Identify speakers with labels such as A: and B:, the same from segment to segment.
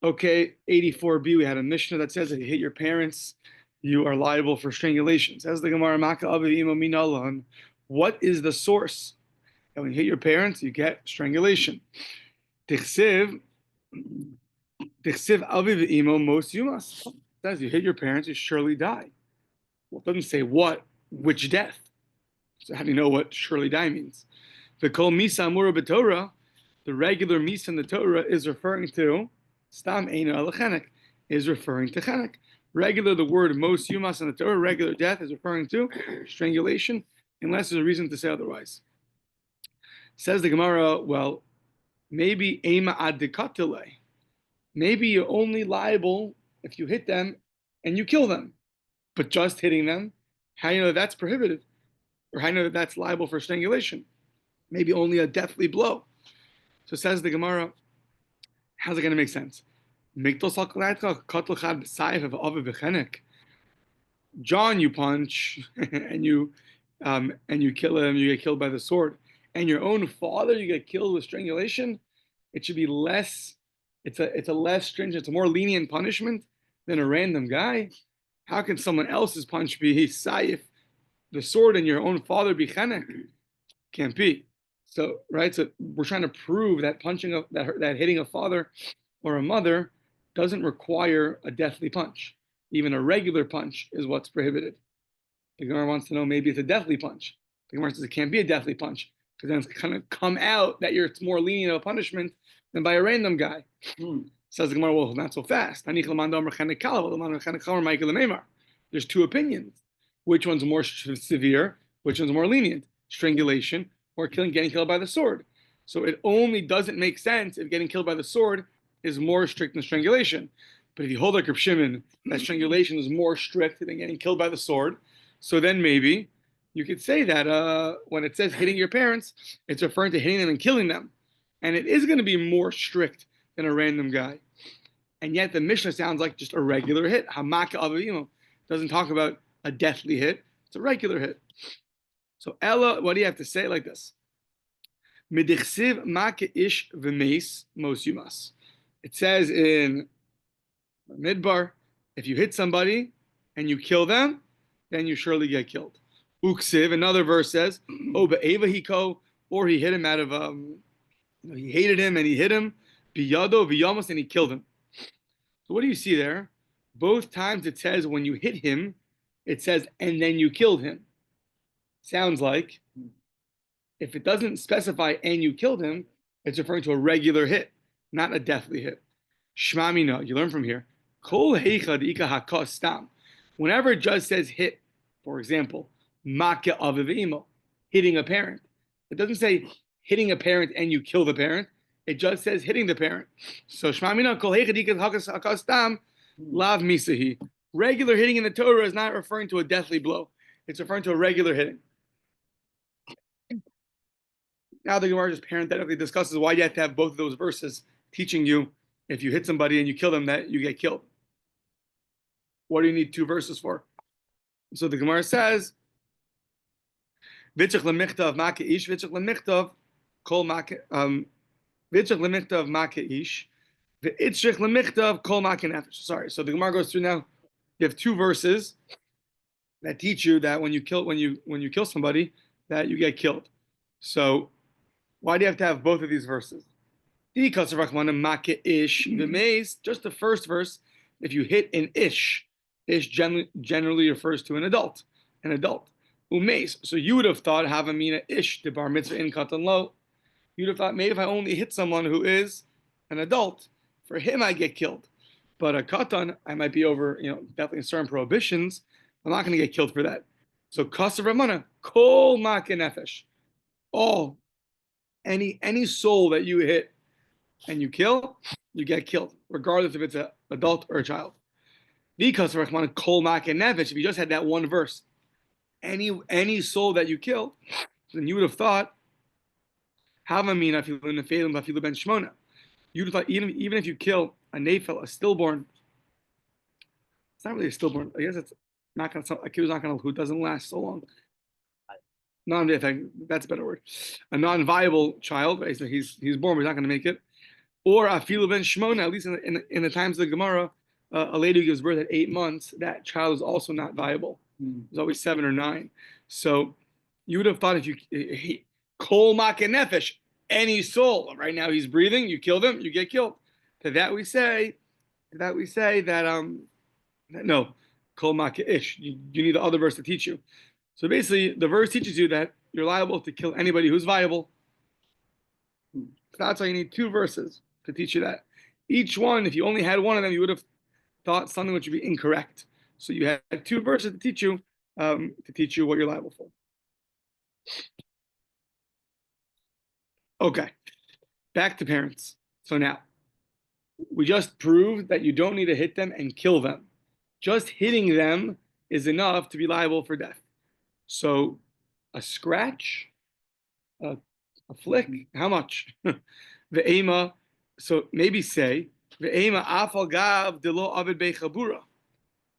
A: Okay, 84b, we had a Mishnah that says if you hit your parents, you are liable for strangulation. Says the Gemara, Maka Avi Imo Minalan. What is the source? That when you hit your parents, you get strangulation. Tichsiv Avi Imo Mos Yumas. Says you hit your parents, you surely die. Well, it doesn't say which death. So how do you know what surely die means? The Kol Misa Amura B'Torah, the regular Misa in the Torah is referring to Stam Eino Alachenek, is referring to Chenek. Regular, the word Mos Yumas in the Torah, regular death is referring to strangulation, unless there's a reason to say otherwise. Says the Gemara, well, maybe Ema Adikatile. Maybe you're only liable if you hit them and you kill them. But just hitting them, how do you know that that's prohibited? Or how do you know that that's liable for strangulation? Maybe only a deathly blow. So says the Gemara, how's it going to make sense? John, you punch and you kill him, you get killed by the sword, and your own father, you get killed with strangulation. It should be less. It's a less stringent, it's a more lenient punishment than a random guy. How can someone else's punch be saif, the sword, and your own father be chenek? Can't be. So right. So we're trying to prove that that hitting a father or a mother doesn't require a deathly punch. Even a regular punch is what's prohibited. The Gemara wants to know maybe it's a deathly punch. The Gemara says it can't be a deathly punch because then it's going to come out that it's more lenient of a punishment than by a random guy. Says the Gemara, well, not so fast. There's two opinions. Which one's more severe? Which one's more lenient? Strangulation or getting killed by the sword. So it only doesn't make sense if getting killed by the sword is more strict than strangulation. But if you hold like Reb Shimon, that strangulation is more strict than getting killed by the sword, so then maybe you could say that when it says hitting your parents, it's referring to hitting them and killing them. And it is going to be more strict than a random guy. And yet the Mishnah sounds like just a regular hit. Hamaka Avimo doesn't talk about a deathly hit. It's a regular hit. So Ella, what do you have to say like this? Midichsiv make ish v'meis mos yumas. It says in Midbar, if you hit somebody and you kill them, then you surely get killed. Uksiv, another verse says, oh, be'eva hiko, or he hit him out of, he hated him and he hit him, biyado v'yamos, and he killed him. So what do you see there? Both times it says when you hit him, it says, and then you killed him. Sounds like if it doesn't specify and you killed him, it's referring to a regular hit, not a deathly hit. Shmamina, you learn from here. Kol heichad ika hakos stam. Whenever it just says hit, for example, makya avivimo, hitting a parent, it doesn't say hitting a parent and you kill the parent. It just says hitting the parent. So shmamina kol heichad ika hakos stam lav misahi. Regular hitting in the Torah is not referring to a deathly blow. It's referring to a regular hitting. Now the Gemara just parenthetically discusses why you have to have both of those verses teaching you if you hit somebody and you kill them that you get killed. What do you need two verses for? So the Gemara says, "Vitzach lemichtav make ish, vitzach lemichtav kol make vitzach lemichtav make ish, v'itzach lemichtav kol make nefesh." Sorry. So the Gemara goes through now. You have two verses that teach you that when you kill somebody that you get killed. So why do you have to have both of these verses? Just the first verse, if you hit an ish generally refers to an adult. Umeis. So you would have thought, havamina ish de bar mitzvah in katan lo. You'd have thought, maybe if I only hit someone who is an adult, for him I get killed. But a katan, I might be over, definitely certain prohibitions. I'm not going to get killed for that. So kasav ramana, kol make nefesh. All, any soul that you hit and you kill, you get killed, regardless if it's an adult or a child. Because Rahman kol make nefesh, if you just had that one verse, any soul that you kill, then you would have thought, havamina afilu nefelim afilu ben shmona. You'd have thought even if you kill a nefel, a stillborn, it's not really a stillborn. I guess it's not going to. A kid who doesn't last so long. That's a better word. A non-viable child, right? So he's born, but he's not going to make it. or afilu ben shmona, at least in the times of the Gemara, a lady who gives birth at 8 months, that child is also not viable. It's always 7 or 9. So you would have thought if you kol maken nefesh, any soul, right now he's breathing, you kill them, you get killed. To that we say that no, kol maken ish. You need the other verse to teach you. So basically, the verse teaches you that you're liable to kill anybody who's viable. That's why you need 2 verses to teach you that. Each one, if you only had one of them, you would have thought something which would be incorrect. So you had 2 verses to teach you what you're liable for. Okay, back to parents. So now, we just proved that you don't need to hit them and kill them. Just hitting them is enough to be liable for death. So a scratch, a flick, how much? The ema, so maybe say, the ema afal gav de lo avid bechabura.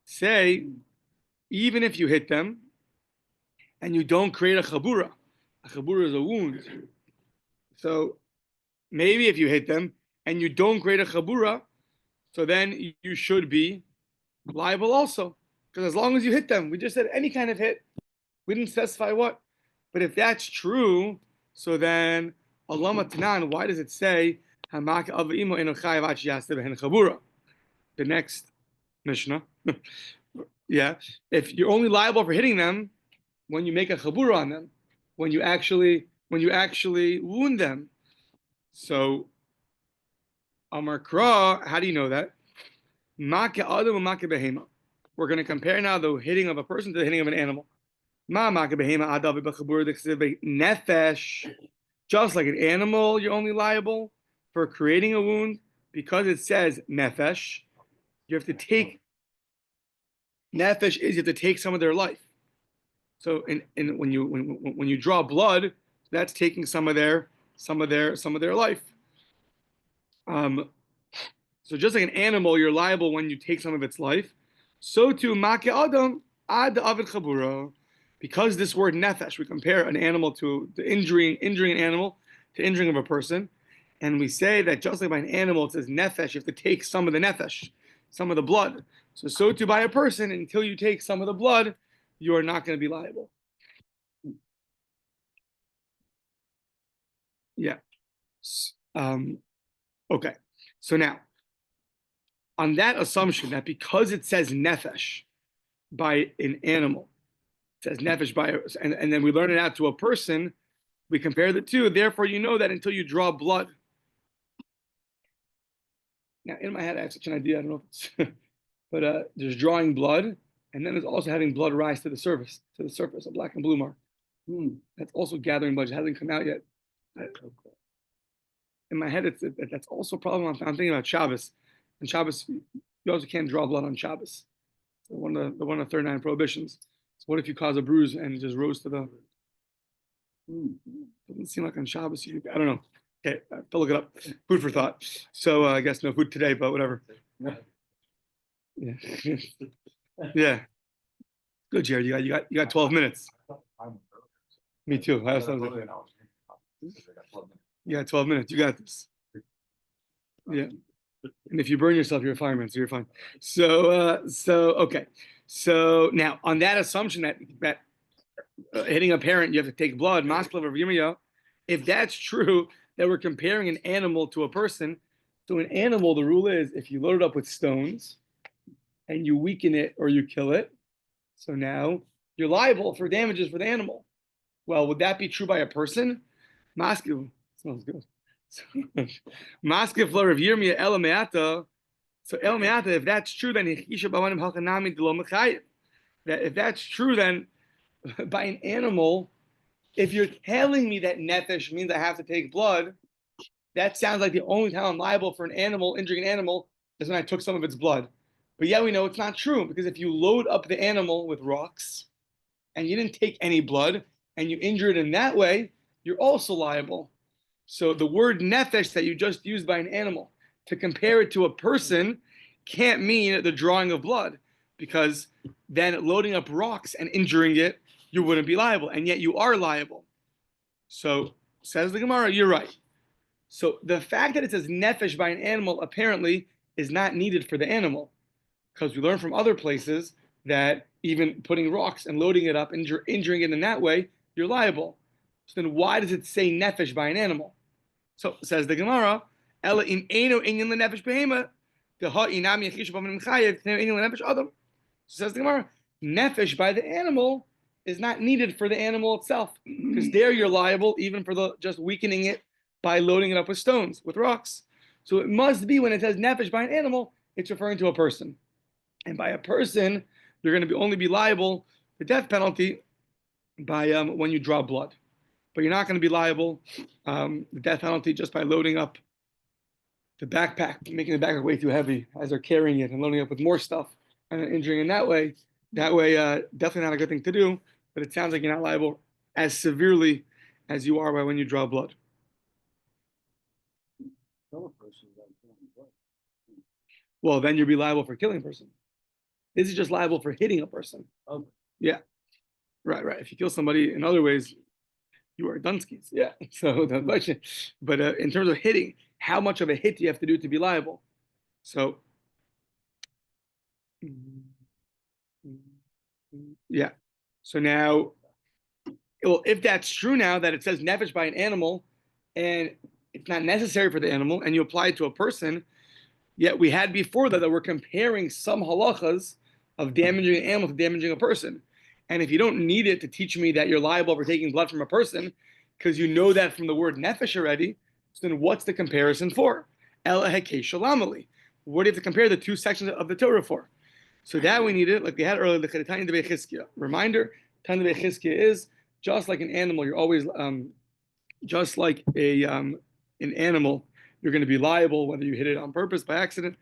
A: Say, even if you hit them and you don't create a chabura is a wound. So maybe if you hit them and you don't create a chabura, so then you should be liable also. Because as long as you hit them, we just said any kind of hit. We didn't specify what. But if that's true, so then Alama Tanan, why does it say the next Mishnah? Yeah. If you're only liable for hitting them when you make a chabura on them, when you actually wound them. So Amar Kra, how do you know that? We're going to compare now the hitting of a person to the hitting of an animal. Nefesh, just like an animal, you're only liable for creating a wound because it says nefesh. You have to take nefesh is you have to take some of their life. So when you draw blood, that's taking some of their life. So just like an animal, you're liable when you take some of its life. So too, make adam ad avid chabura. Because this word nefesh, we compare an animal to the injuring an animal to injuring of a person, and we say that just like by an animal, it says nefesh, you have to take some of the nefesh, some of the blood. So too by a person, until you take some of the blood, you are not going to be liable. Yeah. Okay. So now, on that assumption that because it says nefesh by an animal, it says nefesh by, and then we learn it out to a person, we compare the two. Therefore, you know that until you draw blood. Now, in my head, I have such an idea. I don't know if it's, but there's drawing blood, and then there's also having blood rise to the surface, a black and blue mark. That's also gathering blood. It hasn't come out yet. In my head, that's also a problem. I'm thinking about Shabbos. And Shabbos, you also can't draw blood on Shabbos. So one of the 39 prohibitions. So what if you cause a bruise and it just rose to the? Doesn't seem like on Shabbos. I don't know. Okay, I have to look it up. Food for thought. So I guess no food today, but whatever. Yeah. Yeah. Good, Jared. You got 12 minutes. Me too. You got 12 minutes. You got this. Yeah. And if you burn yourself, you're a fireman, so you're fine. So okay. So now on that assumption that hitting a parent, you have to take blood, if that's true, that we're comparing an animal to a person. So an animal, the rule is if you load it up with stones and you weaken it or you kill it, so now you're liable for damages for the animal. Well, would that be true by a person? Maskiv smells good. Maskiv Rav Yirmiyah El Me'ata. So El Me'ata, if that's true, then that if that's true, then by an animal, if you're telling me that nefesh means I have to take blood, that sounds like the only time I'm liable for an animal, injuring an animal, is when I took some of its blood. But yeah, we know it's not true, because if you load up the animal with rocks and you didn't take any blood and you injure it in that way, you're also liable. So the word nefesh that you just used by an animal to compare it to a person can't mean the drawing of blood, because then loading up rocks and injuring it, you wouldn't be liable, and yet you are liable. So says the Gemara, you're right. So the fact that it says nefesh by an animal apparently is not needed for the animal, because we learn from other places that even putting rocks and loading it up, injuring it in that way, you're liable. So then why does it say nefesh by an animal? So says the Gemara, Ela in eno inyan lenefesh behema, the ha inam yechish b'avnim chayev, inyan lenefesh adam. So says the Gemara, nefesh by the animal is not needed for the animal itself, because there you're liable even for the just weakening it by loading it up with stones, with rocks. So it must be when it says nefesh by an animal, it's referring to a person. And by a person, you're going to only be liable the death penalty by when you draw blood. But you're not going to be liable the death penalty just by loading up the backpack, making the backpack way too heavy as they're carrying it and loading it up with more stuff and then injuring in that way. That way, definitely not a good thing to do, but it sounds like you're not liable as severely as you are by when you draw blood. Well, then you'll be liable for killing a person. This is just liable for hitting a person.
B: Okay.
A: Yeah. Right. If you kill somebody in other ways, you are Dunskies. Yeah. So the question, but in terms of hitting, how much of a hit do you have to do to be liable? So, yeah. So now, well, if that's true now that it says nefesh by an animal, and it's not necessary for the animal, and you apply it to a person, yet we had before that we're comparing some halachas of damaging an animal to damaging a person. And if you don't need it to teach me that you're liable for taking blood from a person, because you know that from the word nefesh already, so then what's the comparison for? Ela hekei shalamali. What do you have to compare the two sections of the Torah for? So that we need it, like we had earlier, the Tanya de Bechizkiah. Reminder, Tanya de Bechizkiah is just like an animal. You're always just like an animal. You're going to be liable whether you hit it on purpose, by accident.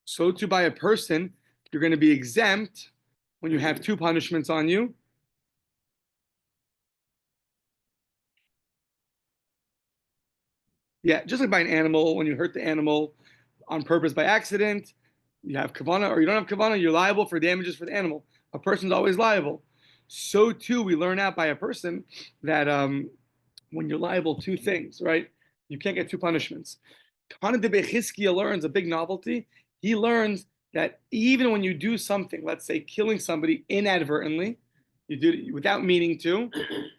A: So too by a person, you're going to be exempt when you have two punishments on you. Yeah, just like by an animal, when you hurt the animal on purpose by accident, you have kavanah or you don't have kavanah, you're liable for damages for the animal. A person's always liable. So too, we learn out by a person that when you're liable, two things, right? You can't get two punishments. Tana de Bechizkiah learns a big novelty. He learns that even when you do something, let's say killing somebody inadvertently, you did it without meaning to,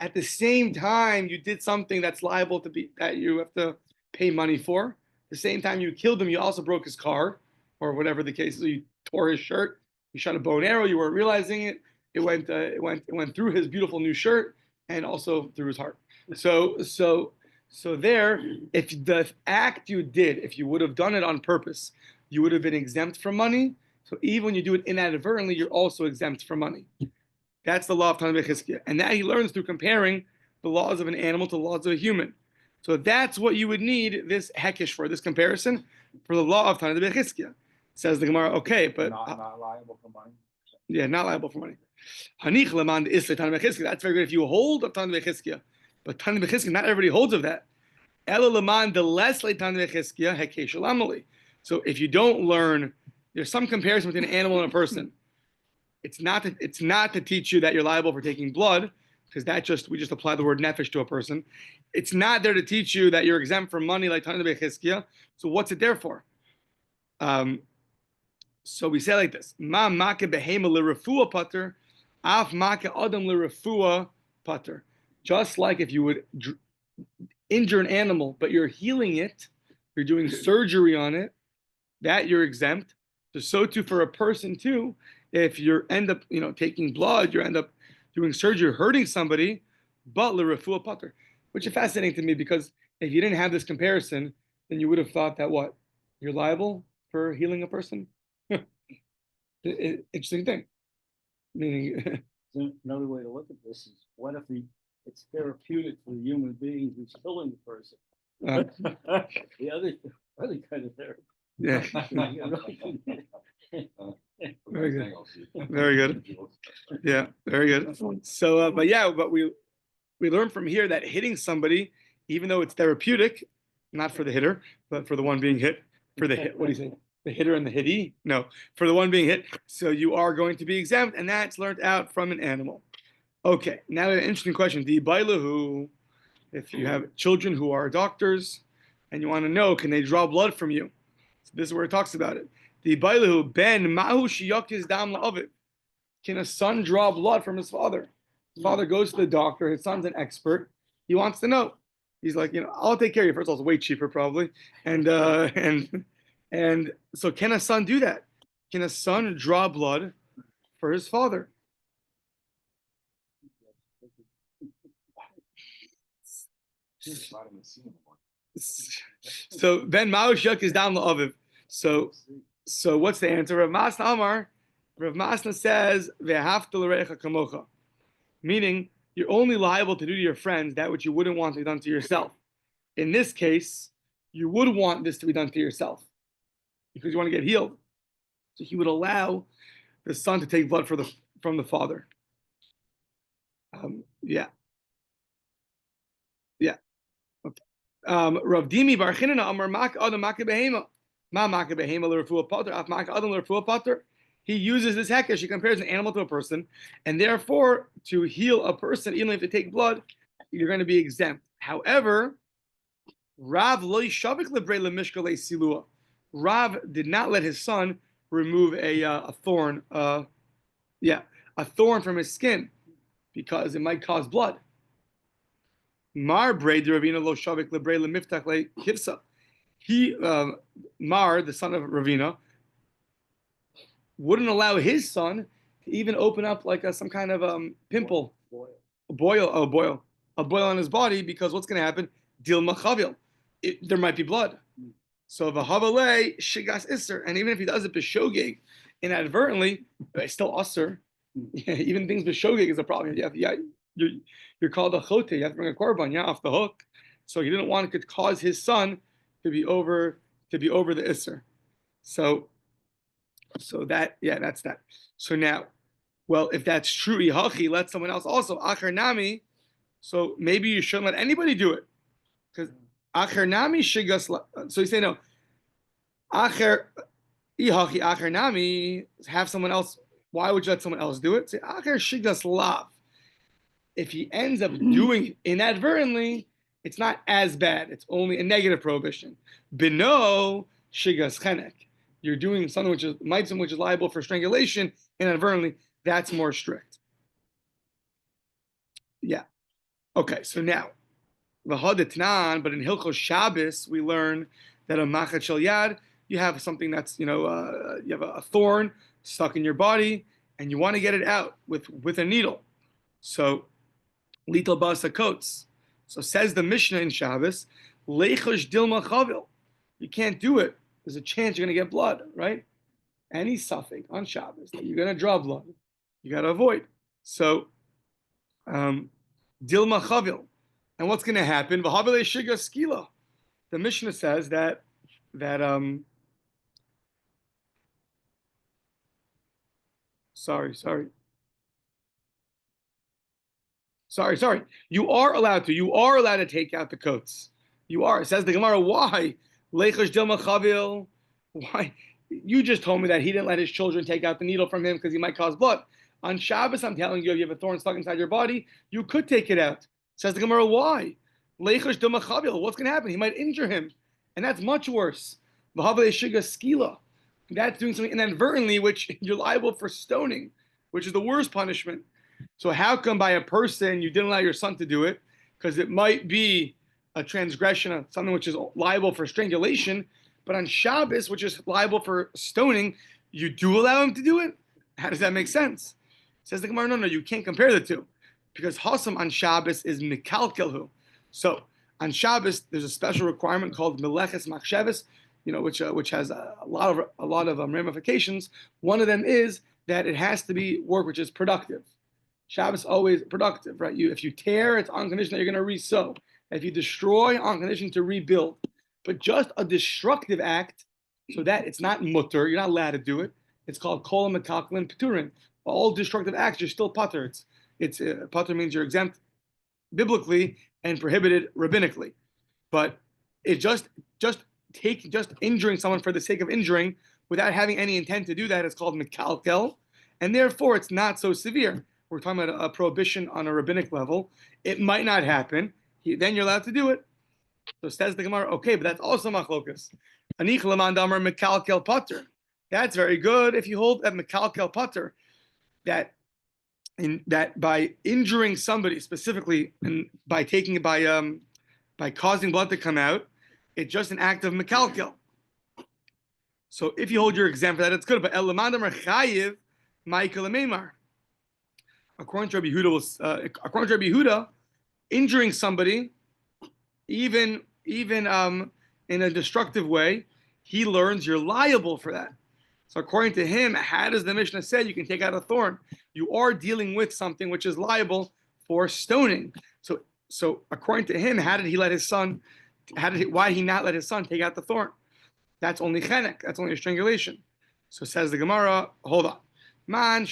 A: at the same time you did something that's liable to be, that you have to pay money for. At the same time you killed him, you also broke his car, or whatever the case is. So you tore his shirt, you shot a bow and arrow, you weren't realizing it. It went through his beautiful new shirt and also through his heart. So there, if the act you did, if you would have done it on purpose, you would have been exempt from money. So even when you do it inadvertently, you're also exempt from money. That's the law of Tana Bechizkiah. And that he learns through comparing the laws of an animal to the laws of a human. So that's what you would need this hekesh for, this comparison, for the law of Tana Bechizkiah. Says the Gemara, okay, but
B: not liable for money.
A: Yeah, not liable for money. Hanich leman isle Tana Bechizkiah. That's very good if you hold of Tana Bechizkiah. But Tana Bechizkiah, not everybody holds of that. Ela leman the less le Tana Bechizkiah hekesh alamali. So if you don't learn, there's some comparison between an animal and a person. It's not to teach you that you're liable for taking blood, because we just apply the word nefesh to a person. It's not there to teach you that you're exempt from money like Tana Bechizkiah. So what's it there for? So we say like this: Ma make behema l'refua pater, af make adam l'refua pater. Just like if you would injure an animal, but you're healing it, you're doing surgery on it, that you're exempt. So too for a person too, if you end up taking blood, you end up doing surgery, hurting somebody, but l'refua pater, which is fascinating to me, because if you didn't have this comparison, then you would have thought that what? You're liable for healing a person? Interesting thing. Meaning,
B: another way to look at this is, what if it's therapeutic for the human being who's killing the person? The other kind of therapy.
A: Yeah. Very good. Very good. Yeah, very good. So, but we learn from here that hitting somebody, even though it's therapeutic, not for the hitter, but for the one being hit, for the hit. What do you say? The hitter and the hittee? No, for the one being hit. So you are going to be exempt, and that's learned out from an animal. Okay, now an interesting question. The bailahu, if you have children who are doctors and you want to know, can they draw blood from you? So this is where it talks about it. The Bailahu ben mahu shiyakis dam la'aviv. Can a son draw blood from his father? His father goes to the doctor. His son's an expert. He wants to know. He's like, I'll take care of you. First of all, it's way cheaper probably. And so can a son do that? Can a son draw blood for his father? So then Maushuk is down the oviv. So what's the answer? Rav Masna Amar. Rav Masna says ve'hafta l'recha kamocha, meaning you're only liable to do to your friends that which you wouldn't want to be done to yourself. In this case, you would want this to be done to yourself because you want to get healed. So he would allow the son to take blood from the father. Yeah. Okay. Rav Dimi Bar Chinana Amar Mak Adam Mak Behema. Ma Mak Behema l'Refuah Pater. Af Mak Adam l'Refuah Pater. He uses this hekesh. He compares an animal to a person, and therefore, to heal a person, even if they take blood, you're going to be exempt. However, Rav loy shavik lebrei lemishkalei silua. Rav did not let his son remove a thorn, a thorn from his skin, because it might cause blood. Mar brei Ravina lo shavik lebrei lemiftach le kivsa. He, Mar, the son of Ravina, wouldn't allow his son to even open up like some kind of pimple, a boil on his body, because what's going to happen? Dil machavil, there might be blood. So v'havalei shigas iser, and even if he does it b'shogeg inadvertently, it's still usser. Even things b'shogeg is a problem. You're called a chote. You have to bring a korban, off the hook. So he didn't want it to cause his son to be over the iser. So that's that. So now, well, if that's true, Ihachi, let someone else also. Acher nami, so maybe you shouldn't let anybody do it. Because Acher nami shigas, so you say no. Acher, Ihachi, Acher nami, have someone else, why would you let someone else do it? Say Acher shigas lav. If he ends up doing it inadvertently, it's not as bad. It's only a negative prohibition. Bino shigas chenek. You're doing something which is liable for strangulation inadvertently. That's more strict. Yeah. Okay. So now, v'hadetnan, but in Hilchos Shabbos we learn that a machat shel yad, you have something that's you have a thorn stuck in your body and you want to get it out with a needle. So lital basa coats. So says the Mishnah in Shabbos, leichosh dilma chavil. You can't do it. There's a chance you're going to get blood, right? Any suffix on Shabbos that you're going to draw blood, you got to avoid. So, dilma chavil. And what's going to happen? V'havile shiga skila. The Mishnah says that sorry. You are allowed to take out the coats. You are. It says the Gemara, why? Leichosh dilma chavil. Why? You just told me that he didn't let his children take out the needle from him because he might cause blood. On Shabbos, I'm telling you, if you have a thorn stuck inside your body, you could take it out. Says the Gemara, why? Leichosh dilma chavil. What's going to happen? He might injure him. And that's much worse. V'havale shiga skila. That's doing something inadvertently, which you're liable for stoning, which is the worst punishment. So how come by a person you didn't allow your son to do it? Because it might be a transgression of something which is liable for strangulation, but on Shabbos, which is liable for stoning, you do allow him to do it? How does that make sense? Says the Gemara, no, you can't compare the two. Because Hasam on Shabbos is Mikalkelhu. So on Shabbos, there's a special requirement called Meleches Machsheves, which has a lot of ramifications. One of them is that it has to be work which is productive. Shabbos always productive, right? If you tear, it's on condition that you're going to re-sow. If you destroy, on condition to rebuild. But just a destructive act, so that it's not mutter, you're not allowed to do it. It's called kol mekalkelin peturin. All destructive acts, you're still patur. It's patur means you're exempt biblically and prohibited rabbinically. But it just injuring someone for the sake of injuring without having any intent to do that is called mekalkel, and therefore it's not so severe. We're talking about a prohibition on a rabbinic level. It might not happen. then you're allowed to do it. So says the Gemara, okay, but that's also machlokas. Anich leman damar mekalkel pater. That's very good if you hold at mekalkel pater that by injuring somebody specifically and by causing blood to come out, it's just an act of mekalkel. So if you hold your example that it's good, but el leman damar chayiv ma'ikal meimar. According to Rabbi Yehuda, injuring somebody, even in a destructive way, he learns you're liable for that. So according to him, how does the Mishnah say you can take out a thorn? You are dealing with something which is liable for stoning. So according to him, why did he not let his son take out the thorn? That's only chenek. That's only a strangulation. So says the Gemara, hold on. Sorry,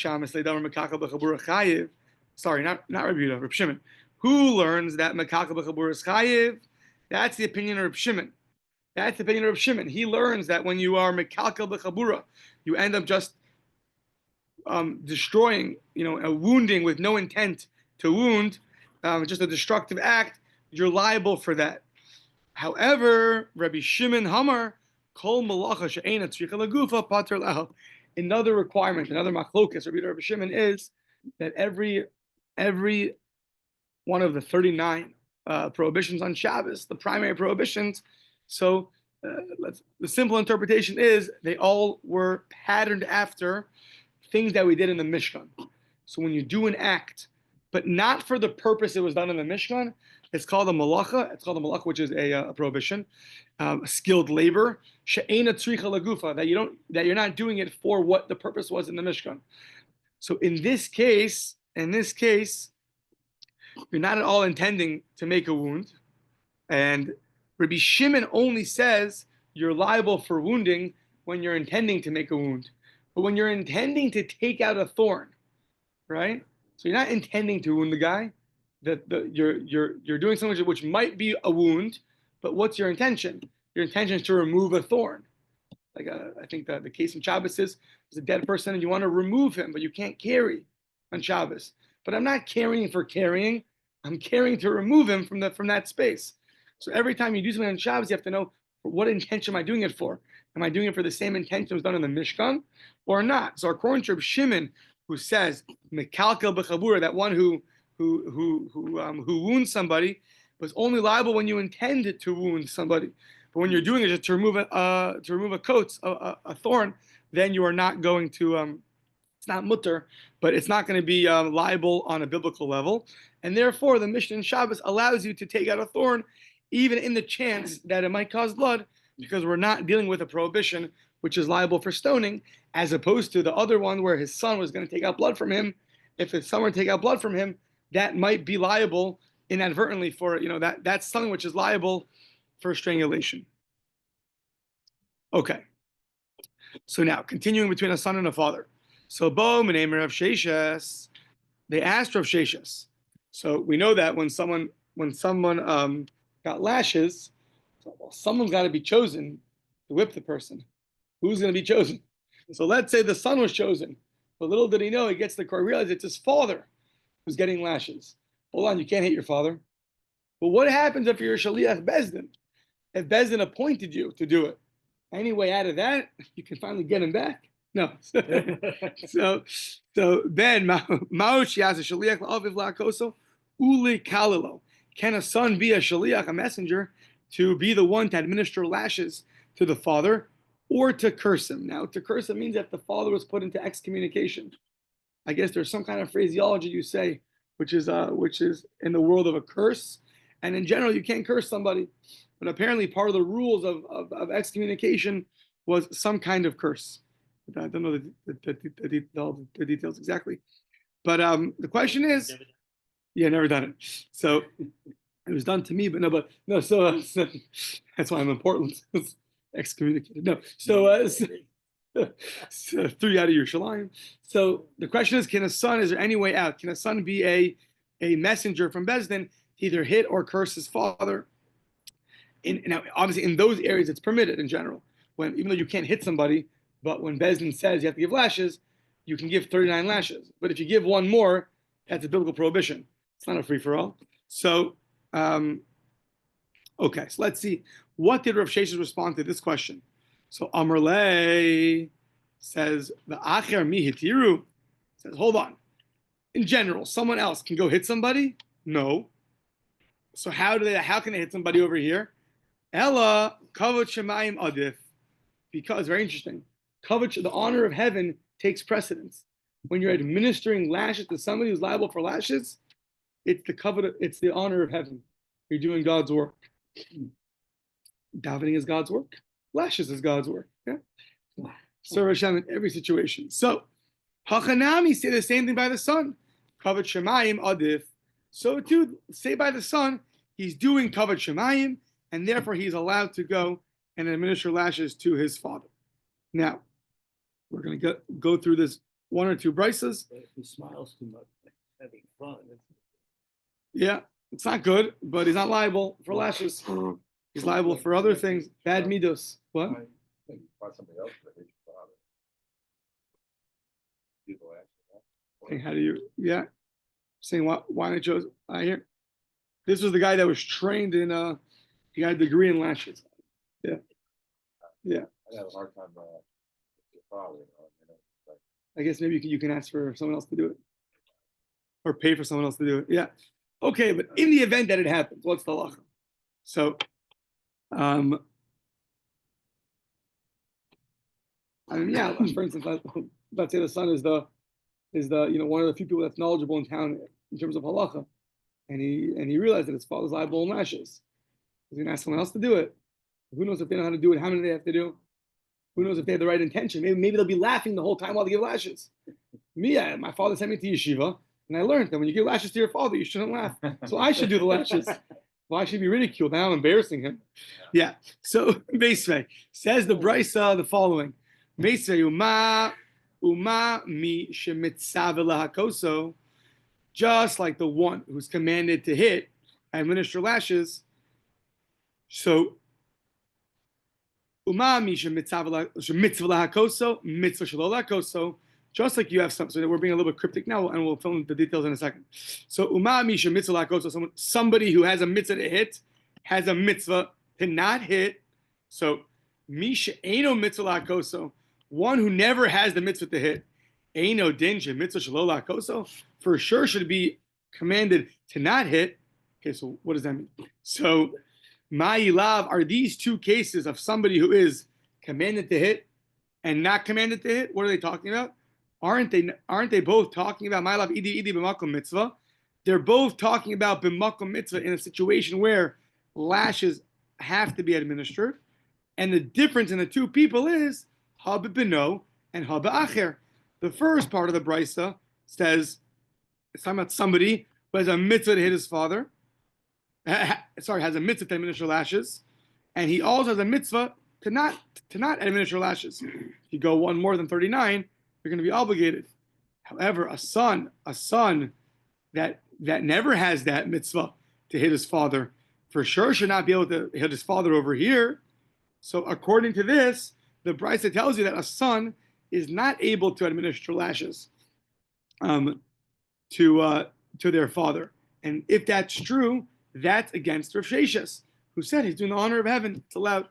A: not Rabbi Yehuda, Rabbi Shimon. Who learns that mekakal b'chabura is chayiv? That's the opinion of Rabbi Shimon. That's the opinion of Rabbi Shimon. He learns that when you are mekakal b'chabura, you end up just destroying, wounding with no intent to wound, just a destructive act. You're liable for that. However, Rabbi Shimon Hamar kol malacha she'ena tzricha lagufa pater leha. Another requirement, another machlokas, Rabbi Shimon, is that every one of the 39 prohibitions on Shabbos, the primary prohibitions, so the simple interpretation is they all were patterned after things that we did in the Mishkan. So when you do an act, but not for the purpose it was done in the Mishkan, it's called a malacha. It's called a malacha, which is a prohibition, skilled labor. She'ena tzricha lagufa, that you're not doing it for what the purpose was in the Mishkan. So in this case, you're not at all intending to make a wound, and Rabbi Shimon only says you're liable for wounding when you're intending to make a wound, but when you're intending to take out a thorn, right? So you're not intending to wound the guy. You're doing something which might be a wound, but what's your intention? Your intention is to remove a thorn. Like I think the case in Shabbos is there's a dead person and you want to remove him, but you can't carry on Shabbos. But I'm not carrying for carrying. I'm carrying to remove him from that space. So every time you do something on Shabbos, you have to know what intention am I doing it for? Am I doing it for the same intention that was done in the Mishkan or not? So according to Rabbi Shimon, who says mekalkel b'chabura, that one who wounds somebody was only liable when you intended to wound somebody. But when you're doing it just to remove a coat, a thorn, then you are not going to. It's not mutter, but it's not going to be liable on a biblical level, and therefore the Mishnah in Shabbos allows you to take out a thorn, even in the chance that it might cause blood, because we're not dealing with a prohibition which is liable for stoning, as opposed to the other one where his son was going to take out blood from him. If his son were to take out blood from him, that might be liable inadvertently for that's something which is liable for strangulation. Okay. So now, continuing between a son and a father. So Bo Menemer Rav Sheshes, they asked Rav Sheshes. So we know that when someone got lashes, someone's got to be chosen to whip the person. Who's going to be chosen? So let's say the son was chosen. But little did he know, he gets to court, realizes it's his father who's getting lashes. Hold on, you can't hit your father. But what happens if you're a Shaliach Bezdin? If Bezdin appointed you to do it, any way out of that, you can finally get him back. No. So then, Ma'oshi has a Shaliach la'aviv la'akoso uli kalilo. Can a son be a Shaliach, a messenger, to be the one to administer lashes to the father or to curse him? Now, to curse him means that the father was put into excommunication. I guess there's some kind of phraseology you say, which is in the world of a curse. And in general, you can't curse somebody. But apparently part of the rules of excommunication was some kind of curse. I don't know the details exactly. But the question is, never done it. So it was done to me, but so that's why I'm in Portland. Excommunicated. No. So 3 out of Yerushalayim. So the question is, is there any way out? Can a son be a messenger from Bezdin to either hit or curse his father? Now, obviously, in those areas, it's permitted in general. Even though you can't hit somebody, but when Bezdin says you have to give lashes, you can give 39 lashes. But if you give one more, that's a biblical prohibition. It's not a free-for-all. So Okay, so let's see. What did Rav Sheshes respond to this question? So Amrle says, the Acher mi hitiru, says, hold on. In general, someone else can go hit somebody? No. So how can they hit somebody over here? Ella kavod shemayim adif. Because, very interesting, kavod, the honor of heaven takes precedence. When you're administering lashes to somebody who's liable for lashes, it's the kavod, it's the honor of heaven. You're doing God's work. Davening is God's work. Lashes is God's work. Yeah. Serve Hashem in every situation. So, Hachanami say the same thing by the son. Kavod shemayim adif. So too, say by the son, he's doing kavod shemayim, and therefore he's allowed to go and administer lashes to his father. Now, we're going to go through this one or two brises.
B: If he smiles too much, having fun.
A: Yeah, it's not good, but he's not liable for lashes. He's liable for other things. Bad midos. What?
C: I think find somebody else to hate your father. People actually.
A: How do you? Yeah, saying why not chose? I hear. This was the guy that was trained in. He got a degree in lashes. Yeah.
C: I have a hard time with your father. Like,
A: I guess maybe you can ask for someone else to do it, or pay for someone else to do it. Yeah. Okay, but in the event that it happens, what's the halacha? So, yeah. For instance, let's say the son is the one of the few people that's knowledgeable in town in terms of halacha, and he realized that his father's liable in lashes. He's gonna ask someone else to do it. Who knows if they know how to do it? How many they have to do? Who knows if they have the right intention? Maybe they'll be laughing the whole time while they give lashes. My father sent me to yeshiva, and I learned that when you give lashes to your father, you shouldn't laugh. So I should do the lashes. Well, I should be ridiculed. Now I'm embarrassing him. Yeah. So Beisvei says the brisa the following: Beisvei uma mi shemitzav lahakoso, just like the one who's commanded to hit and administer lashes. So umami mitzvah lahakoso, mitzvah shelo lahakoso. Just like you have some, so we're being a little bit cryptic now, and we'll fill in the details in a second. So umami mitzvah lahakoso, somebody who has a mitzvah to hit has a mitzvah to not hit. So misha eno mitzvah lahakoso, one who never has the mitzvah to hit, eno dinja mitzvah shelo lahakoso, for sure should be commanded to not hit. Okay, so what does that mean? So Ma'ilav are these two cases of somebody who is commanded to hit and not commanded to hit. What are they talking about? Aren't they both talking about Ma'ilav idi b'makom mitzvah? They're both talking about b'makom mitzvah in a situation where lashes have to be administered, and the difference in the two people is ha b'bino and ha b'acher. The first part of the brisa says it's talking about somebody who has a mitzvah to hit his father. Has a mitzvah to administer lashes, and he also has a mitzvah to not administer lashes. If you go one more than 39, you're going to be obligated. However, a son that never has that mitzvah to hit his father, for sure should not be able to hit his father over here. So according to this, the brisa tells you that a son is not able to administer lashes to their father, and if that's true, that's against Rav Sheshes, who said he's doing the honor of heaven. It's allowed.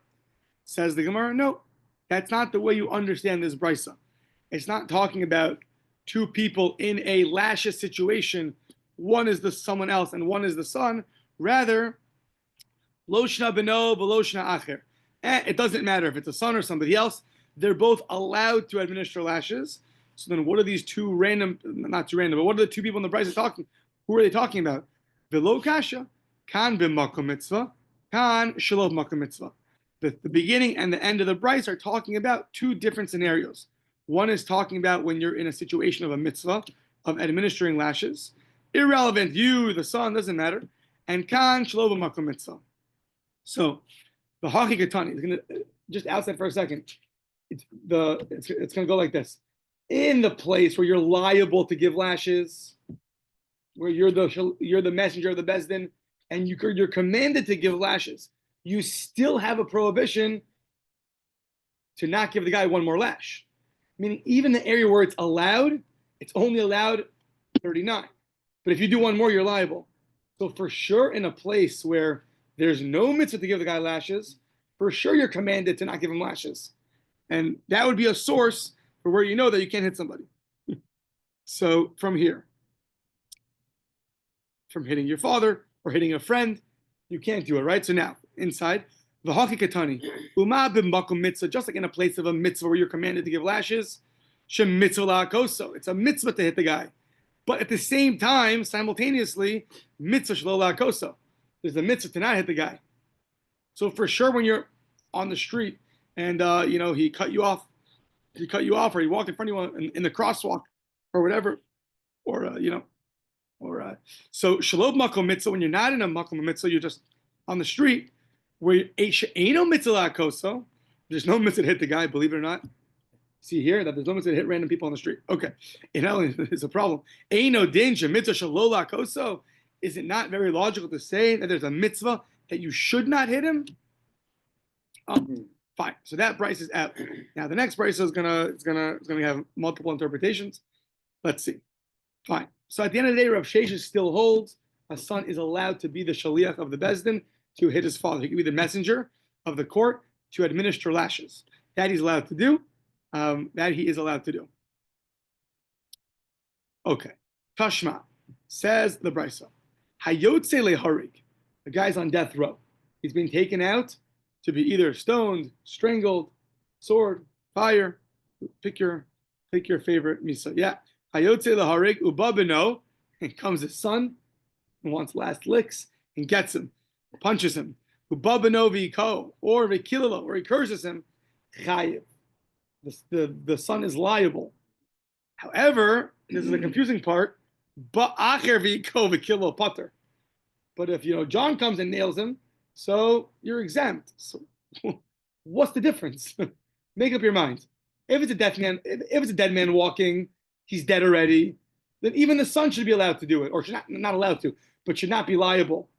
A: Says the Gemara, no, that's not the way you understand this brisa. It's not talking about two people in a lashes situation. One is someone else and one is the son. Rather, lo shna beno v'lo shna acher. It doesn't matter if it's a son or somebody else. They're both allowed to administer lashes. So then what are these two random, not too random, but what are the two people in the brisa talking? Who are they talking about? V'lo kasha. Kan b'makom mitzvah, kan shelo b'makom mitzvah. The beginning and the end of the brisa are talking about two different scenarios. One is talking about when you're in a situation of a mitzvah, of administering lashes. Irrelevant, you, the son, doesn't matter. And kan shelo b'makom mitzvah. So, the haki katani is going to, just outside for a second, it's going to go like this. In the place where you're liable to give lashes, where you're the messenger of the Beis Din, and you're commanded to give lashes, you still have a prohibition to not give the guy one more lash. Meaning even the area where it's allowed, it's only allowed 39. But if you do one more, you're liable. So for sure, in a place where there's no mitzvah to give the guy lashes, for sure you're commanded to not give him lashes. And that would be a source for where you know that you can't hit somebody. So from here, from hitting your father or hitting a friend, you can't do it, right? So now, inside, v'haki katani, uma b'makom mitzvah, just like in a place of a mitzvah where you're commanded to give lashes, shem mitzvah la'akoso, it's a mitzvah to hit the guy. But at the same time, simultaneously, mitzvah shelo la'akoso, there's a mitzvah to not hit the guy. So for sure, when you're on the street and he cut you off, or he walked in front of you in the crosswalk, or whatever, or so shalob makom mitzvah. When you're not in a makom mitzvah, you're just on the street where ain't no mitzvah la'akoso. There's no mitzvah to hit the guy. Believe it or not, see here that there's no mitzvah to hit random people on the street. Okay, it's a problem. Ain't no danger mitzvah shalo la'akoso. Is it not very logical to say that there's a mitzvah that you should not hit him? Fine. So that price is out. Now the next price is gonna have multiple interpretations. Let's see. Fine. So at the end of the day, Rav Sheshes still holds a son is allowed to be the shaliach of the bezdin to hit his father. He can be the messenger of the court to administer lashes. That he's allowed to do. That he is allowed to do. Okay. Tashma says the brisa. Hayotze leharig. The guy's on death row. He's being taken out to be either stoned, strangled, sword, fire. Pick your favorite misa. Yeah. Hayotze leharig ubabino, and comes his son and wants last licks and gets him, punches him. Ubabino v'iko, or v'kilalo, or he curses him. Chayiv. The son is liable. However, this is the confusing part. But if John comes and nails him, so you're exempt. So what's the difference? Make up your mind. If it's a dead man walking, he's dead already, then even the son should be allowed to do it, or should not allowed to, but should not be liable.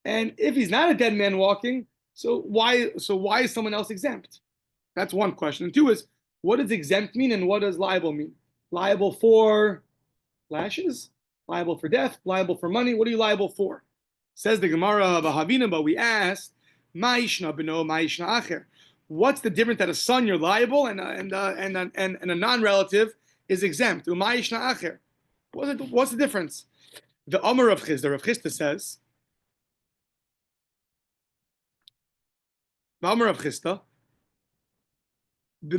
A: And if he's not a dead man walking, so why is someone else exempt? That's one question. And two is, what does exempt mean and what does liable mean? Liable for lashes? Liable for death? Liable for money? What are you liable for? Says the Gemara of Ahavina, but we asked, Ma'ishna b'no, ma'ishna acher. What's the difference that a son you're liable and a non-relative is exempt? Ma'ishna acher. What's the difference? The Amar of Chisda says, the Amar of Chisda, you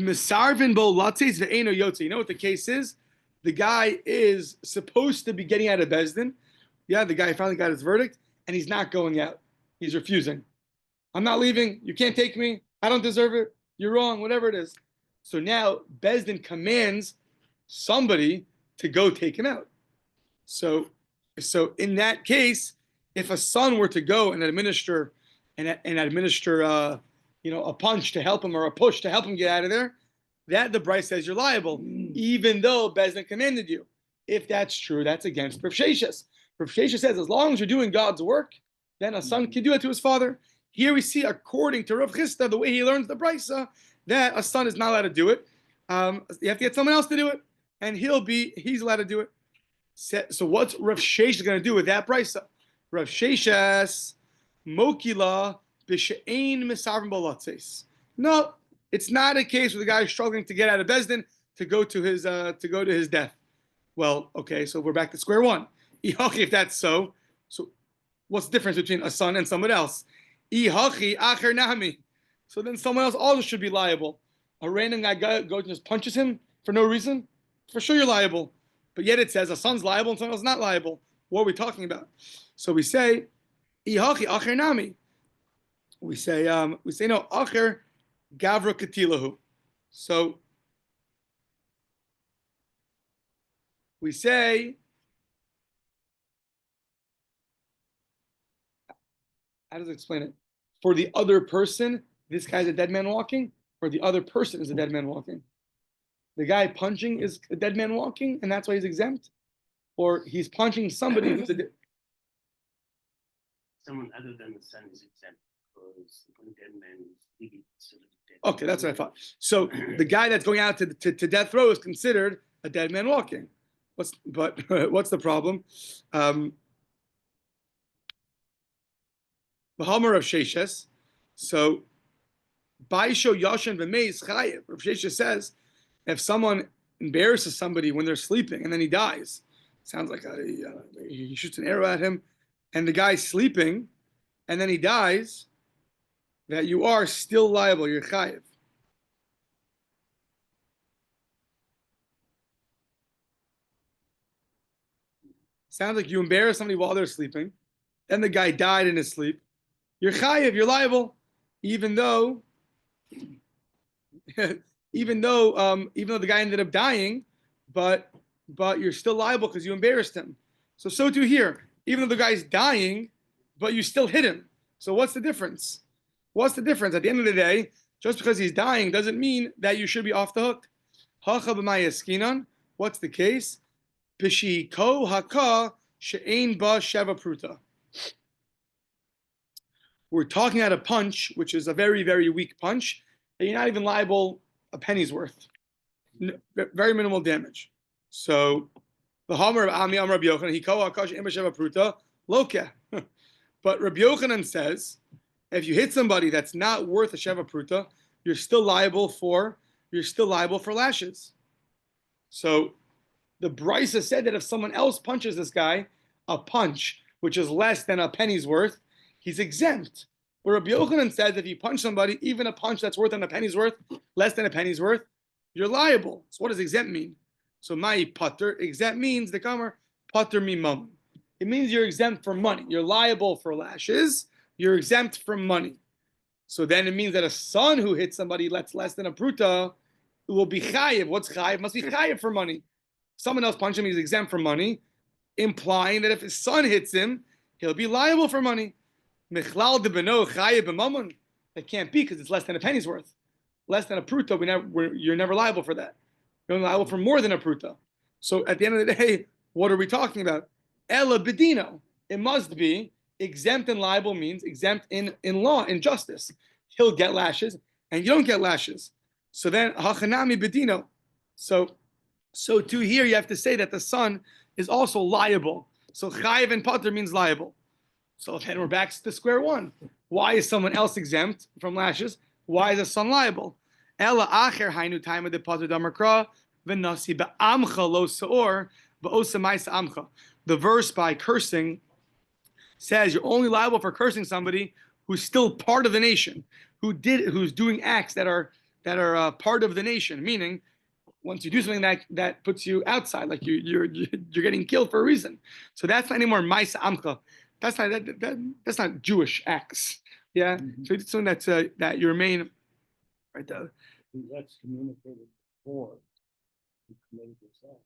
A: know what the case is? The guy is supposed to be getting out of Bezdin. Yeah, the guy finally got his verdict, and he's not going out. He's refusing. I'm not leaving. You can't take me. I don't deserve it. You're wrong, whatever it is. So now Bezdin commands somebody to go take him out. So in that case, if a son were to go and administer a punch to help him or a push to help him get out of there, that the Bryce says you're liable, even though Bezdin commanded you. If that's true, that's against Rav Sheshes. Rav Sheshes says as long as you're doing God's work, then a son can do it to his father. Here we see, according to Rav Chisda, the way he learns the Brysa, that a son is not allowed to do it. You have to get someone else to do it, and he's allowed to do it. So what's Rav Sheshes going to do with that Brysa? Rav Sheshes, Mokila, no, it's not a case where the guy is struggling to get out of Bezdin to go to his death. Well, okay, so we're back to square one. If that's so what's the difference between a son and someone else? So then someone else also should be liable. A random guy goes and just punches him for no reason. For sure you're liable. But yet it says a son's liable and someone else is not liable. What are we talking about? So we say, We say no, acher gavra katilahu. So we say, how does it explain it? For the other person, this guy's a dead man walking, or the other person is a dead man walking. The guy punching is a dead man walking, and that's why he's exempt, or he's punching somebody who's
B: someone other than the son is exempt.
A: Okay, that's what I thought. So the guy that's going out to death row is considered a dead man walking. What's the problem? V'hamar of Sheshes. So, Baisho Yashin v'Meis Chayev. Rav Sheshes says, if someone embarrasses somebody when they're sleeping and then he dies, sounds like he shoots an arrow at him, and the guy's sleeping, and then he dies, that you are still liable. You're chayev. Sounds like you embarrass somebody while they're sleeping, then the guy died in his sleep. You're chayev. You're liable, even though the guy ended up dying, but you're still liable because you embarrassed him. So too here. Even though the guy's dying, but you still hit him. So what's the difference? What's the difference? At the end of the day, just because he's dying doesn't mean that you should be off the hook. Hacha b'may eskinan. What's the case? Pishiko haka she'ein ba sheva pruta. We're talking about a punch, which is a very, very weak punch, and you're not even liable a penny's worth. Very minimal damage. So the Hamar of Ami Amar Rabbi Yochanan, Hiko haka she'ein ba sheva pruta, loke. But Rabbi Yochanan says, if you hit somebody that's not worth a sheva pruta, you're still liable for lashes. So the Brisa said that if someone else punches this guy a punch which is less than a penny's worth, he's exempt. But Rabbi Yochanan says if you punch somebody, even a punch that's worth than a penny's worth, less than a penny's worth, you're liable. So what does exempt mean? So my pater, exempt means the kamar pater mi mum. It means you're exempt from money. You're liable for lashes. You're exempt from money. So then it means that a son who hits somebody that's less than a pruta will be chayiv. What's chayiv? Must be chayiv for money. Someone else punches him, he's exempt from money, implying that if his son hits him, he'll be liable for money. Michlal de beno chayiv b'mammon. That can't be because it's less than a penny's worth. Less than a pruta, you're never liable for that. You're only liable for more than a pruta. So at the end of the day, what are we talking about? Ela bedino. It must be exempt and liable means exempt in law, in justice. He'll get lashes, and you don't get lashes. So then, hachanami bedino. So to here, you have to say that the son is also liable. So chayiv and pater means liable. So then we're back to square one. Why is someone else exempt from lashes? Why is the son liable? Ela acher hainu taima de pater damakra v'nasi ba'amcha lo seor ba'osa ma'isa amcha. The verse by cursing says you're only liable for cursing somebody who's still part of the nation, who's doing acts that are part of the nation. Meaning, once you do something that puts you outside, like you're getting killed for a reason. So that's not anymore ma'isa amcha. That's not Jewish acts. Yeah. Mm-hmm. So it's something that you remain right there.
B: He's excommunicated before he committed this act.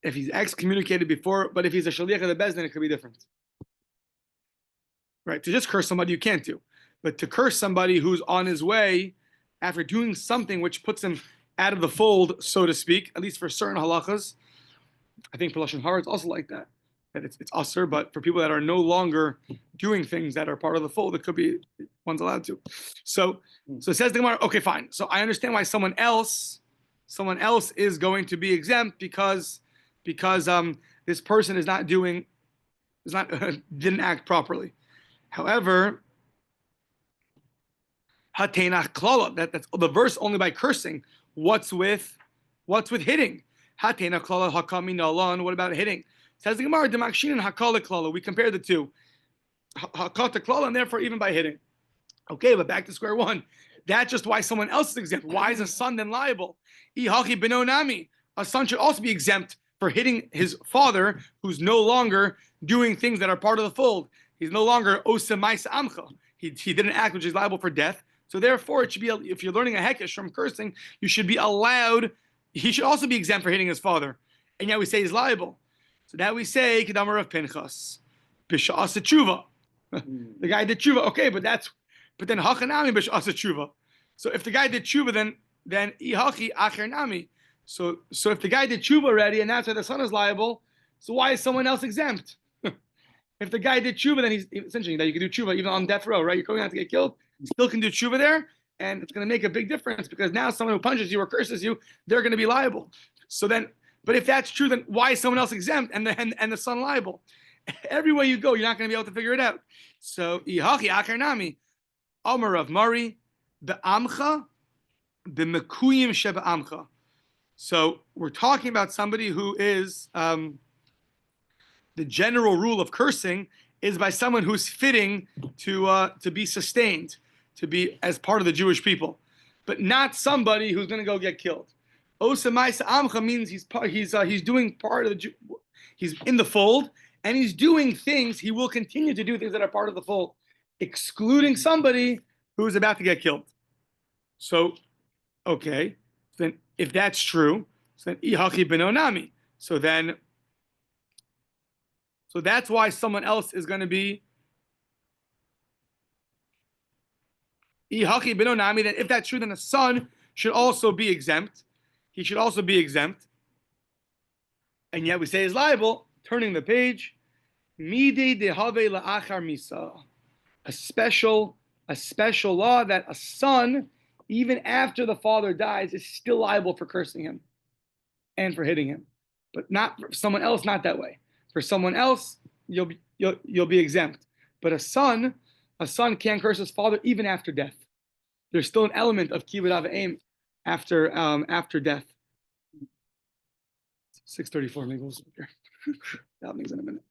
A: If he's excommunicated before, but if he's a shaliach of the bezdin, it could be different. Right? To just curse somebody, you can't do. But to curse somebody who's on his way after doing something which puts him out of the fold, so to speak, at least for certain halachas, I think for Lashon Hara it's also like that. That it's usher, but for people that are no longer doing things that are part of the fold, it could be one's allowed to. So it says the Gemara, okay, fine. So I understand why someone else is going to be exempt because this person didn't act properly. However, hatenach klala, that's the verse only by cursing. What's with hitting? Hatenach klala hakami nalan. What about hitting? Says the Gemara, Demakshin and Hakala Klala. We compare the two. Hakata Klala, and therefore even by hitting. Okay, but back to square one. That's just why someone else is exempt. Why is a son then liable? Ihaki benonami. A son should also be exempt for hitting his father, who's no longer doing things that are part of the fold. He's no longer osa maisa amcha. He did an act which is liable for death. So therefore, it should be, if you're learning a hekesh from cursing, you should be allowed. He should also be exempt for hitting his father. And yet we say he's liable. So that we say Kedamar of Pinchas, Bishas Tshuva. The guy did tshuva, okay, but then Hachanami Bishas Tshuva. So if the guy did tshuva, then Ihachi Acher Nami. So if the guy did tshuva already, and that's why the son is liable, so why is someone else exempt? If the guy did tshuva, then it's interesting that you can do tshuva even on death row, right? You're going to have to get killed, you still can do tshuva there, and it's going to make a big difference because now someone who punches you or curses you, they're going to be liable. So then. But if that's true, then why is someone else exempt and the son liable? everywhere you go, you're not going to be able to figure it out. So, ihachi akarnami, Amar of Mari, be'amcha, be'mekuyim shebe'amcha. So we're talking about somebody who is the general rule of cursing is by someone who's fitting to be sustained, to be as part of the Jewish people, but not somebody who's going to go get killed. Osamaisa amcha means he's doing part of he's in the fold and he's doing things. He will continue to do things that are part of the fold, excluding somebody who's about to get killed. So, okay, then if that's true, so then ihachi benonami. So that's why someone else is going to be ihachi benonami. Then if that's true, then a son should also be exempt. He should also be exempt. And yet we say he's liable. Turning the page, midei dehave la'achar misa, a special law that a son, even after the father dies, is still liable for cursing him and for hitting him, but not for someone else. Not that way. For someone else, you'll be exempt. But a son can't curse his father even after death. There's still an element of kibbud av v'em after death. 6:34. Maybe we'll here. That means in a minute.